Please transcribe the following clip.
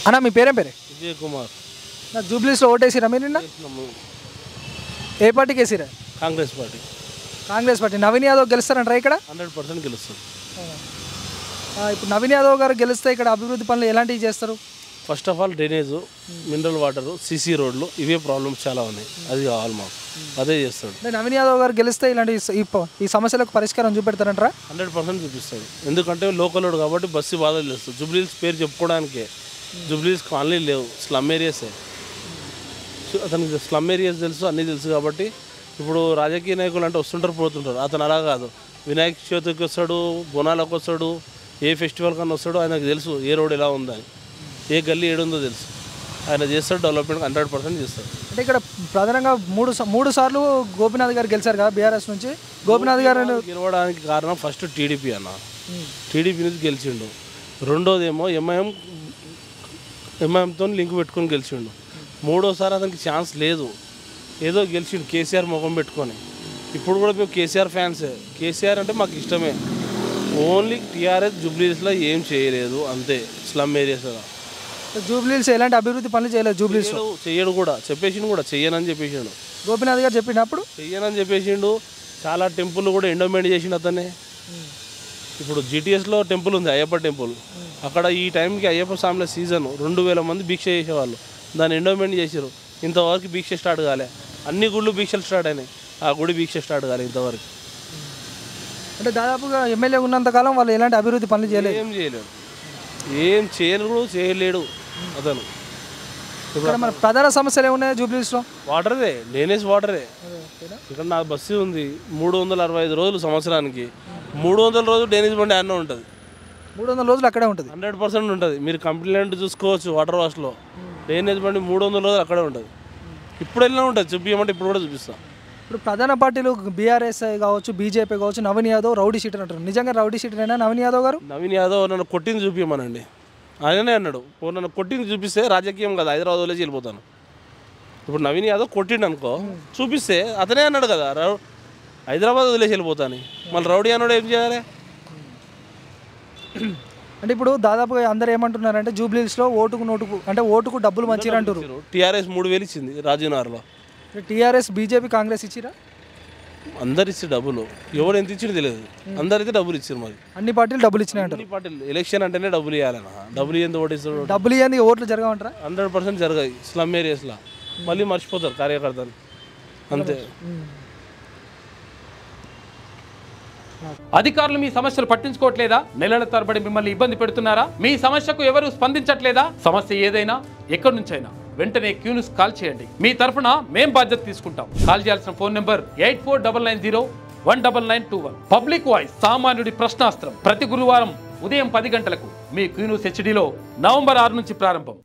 అన్న మీ పేరేం పేరే? విజయ్ కుమార్. నా జూబ్లీస్లో ఓటేసిరా మీరు నిన్న? ఏ పార్టీకి వేసిరా? కాంగ్రెస్ పార్టీ. కాంగ్రెస్ పార్టీ. నవీన్ యాదవ్ గెలుస్తారంటారా ఇక్కడ? 100% గెలుస్తుంది. ఇప్పుడు నవీన్ యాదవ్ గారు గెలిస్తే ఇక్కడ అభివృద్ధి పనులు ఎలాంటివి చేస్తారు? First of all drainage, mineral water, CC రోడ్లు, ఇవే ప్రాబ్లమ్స్ చాలా ఉన్నాయి. అది కావాలి మాకు, అదే చేస్తాడు. అంటే నవీన్ యాదవ్ గారు గెలిస్తే ఇలాంటి ఈ సమస్యలకు పరిష్కారం చూపెడతారంటారా? 100% చూపిస్తాడు. ఎందుకంటే లోకల్ రోడ్ కాబట్టి బస్సు బాధ తెలుస్తుంది. జూబ్లీస్ పేరు చెప్పుకోవడానికే. జూబ్లీస్ కాలనీ లేవు, స్లమ్ ఏరియాసే. అతనికి స్లమ్ ఏరియాస్ తెలుసు, అన్నీ తెలుసు. కాబట్టి ఇప్పుడు రాజకీయ నాయకులు అంటే వస్తుంటారు, పోతుంటారు. అతను అలా కాదు. వినాయక చవితికి వస్తాడు, బోనాలకు వస్తాడు, ఏ ఫెస్టివల్ కన్నా వస్తాడు. ఆయనకు తెలుసు ఏ రోడ్ ఎలా ఉందని, ఏ గల్లీ ఏడుందో తెలుసు. ఆయన చేస్తాడు, డెవలప్మెంట్ 100% చేస్తాడు. అంటే ఇక్కడ ప్రధానంగా మూడు సార్లు గోపీనాథ్ గారు గెలిచారు కదా బీఆర్ఎస్ నుంచి. గోపీనాథ్ గారు గెలవడానికి కారణం ఫస్ట్ టీడీపీ అన్న. టీడీపీ నుంచి గెలిచిండు. రెండోదేమో ఎంఐఎంతో లింక్ పెట్టుకొని గెలిచిండు. మూడోసారి అతనికి ఛాన్స్ లేదు, ఏదో గెలిచిండు కేసీఆర్ ముఖం పెట్టుకొని. ఇప్పుడు కూడా మేము కేసీఆర్ ఫ్యాన్సే. కేసీఆర్ అంటే మాకు ఇష్టమే. ఓన్లీ టీఆర్ఎస్ జూబ్లీస్లో ఏం చేయలేదు అంతే. స్లమ్ ఏరియాస్లో జూబ్లీస్ ఎలాంటి అభివృద్ధి పనులు చేయలేదు. జూబ్లీస్ చెయ్యడు కూడా, చెప్పేసిండు కూడా చెయ్యనని చెప్పేసిండు. గోపీనాథ్ గారు చెప్పినప్పుడు చెయ్యనని చెప్పేసిండు. చాలా టెంపుల్ కూడా ఎండోమెంట్ చేసిండు అతనే. ఇప్పుడు జీటీఎస్లో టెంపుల్ ఉంది, అయ్యప్ప టెంపుల్. అక్కడ ఈ టైంకి అయ్యప్ప స్వామిల సీజన్, 2000 మంది దీక్ష చేసేవాళ్ళు. దాన్ని ఎండోమెంట్ చేసారు. ఇంతవరకు దీక్ష స్టార్ట్ కాలే. అన్ని గుళ్ళు దీక్షలు స్టార్ట్ అయినాయి, ఆ గుడి దీక్ష స్టార్ట్ కాలే ఇంతవరకు. అంటే దాదాపుగా ఎమ్మెల్యే ఉన్నంతకాలం వాళ్ళు ఎలాంటి అభివృద్ధి పనులు చేయలేదు. ఏం చేయలేడు అతను. ఇక్కడ మన ప్రధాన సమస్యలు ఏమున్నాయి జూబ్లీస్లో? వాటరే, డ్రైనేజ్ వాటరే. ఇక్కడ నా బస్సు ఉంది, 365 రోజులు సంవత్సరానికి. 300 రోజులు డ్రైనేజ్ బండి అన్న ఉంటుంది. 300 రోజులు అక్కడే ఉంటుంది. 100% ఉంటుంది. మీరు కంప్లైంట్ చూసుకోవచ్చు వాటర్ వాష్లో. డ్రైనేజ్ బండి 300 రోజులు అక్కడే ఉంటుంది. ఇప్పుడు వెళ్ళినా ఉంటుంది, చూపించమంటే ఇప్పుడు కూడా చూపిస్తాం. ఇప్పుడు ప్రధాన పార్టీలు బీఆర్ఎస్ కావచ్చు, బీజేపీ కావచ్చు, నవీన్ యాదవ్ రౌడీ షీటర్ అంటారు. నిజంగా రౌడీ షీటర్ అయినా నవీన్ యాదవ్ గారు? నవీన్ యాదవ్ నన్ను కొట్టింది చూపించమనండి, ఆయననే అన్నాడు. నన్ను కొట్టింది చూపిస్తే రాజకీయం కదా, హైదరాబాద్ వదిలేసి వెళ్ళిపోతాను. ఇప్పుడు నవీన్ యాదవ్ కొట్టిండు అనుకో, చూపిస్తే అతనే అన్నాడు కదా హైదరాబాద్ వదిలేసి వెళ్ళిపోతాను. మళ్ళీ రౌడీ అన్నాడు ఏం చేయాలి? అంటే ఇప్పుడు దాదాపుగా అందరు ఏమంటున్నారంటే జూబ్లీస్లో ఓటుకు డబ్బులు మంచిగా అంటారు. టీఆర్ఎస్ 3000 ఇచ్చింది రాజీవ్నగర్లో. టీఆర్ఎస్, బీజేపీ, కాంగ్రెస్ ఇచ్చిరా? అందరు ఇచ్చి డబ్బులు, ఎవరు ఎంత ఇచ్చింది తెలియదు. అందరైతే డబ్బులు ఇచ్చారు. మరి అన్ని పార్టీలు డబ్బులు ఇచ్చినాయి అంటారు. అన్ని పార్టీలు ఎలక్షన్ అంటేనే డబ్బులు ఇవ్వాలన్నా. డబ్బులు ఇవ్వండి ఓటేస్తారు. డబ్బులు ఇవ్వండి ఓట్లు జరగమంటారా? 100% జరగాయి స్లమ్ ఏరియాస్లో. మళ్ళీ మర్చిపోతారు కార్యకర్తలు అంతే. అధికారులు మీ సమస్యలు పట్టించుకోవట్లేదా? నెలల తరబడి మిమ్మల్ని ఇబ్బంది పెడుతున్నారా? మీ సమస్యకు ఎవరు స్పందించట్లేదా? సమస్య ఏదైనా ఎక్కడి నుంచైనా వెంటనే క్యూన్యూస్ కాల్ చేయండి. మీ తరఫున మేం బాధ్యత తీసుకుంటాం. కాల్ చేయాల్సిన ఫోన్ నెంబర్ 8499019921. పబ్లిక్ వాయిస్, సామాన్యుడి ప్రశ్నాస్త్రం. ప్రతి గురువారం ఉదయం 10 గంటలకు మీ క్యూన్యూస్ హెచ్డీలో నవంబర్ 6 నుంచి ప్రారంభం.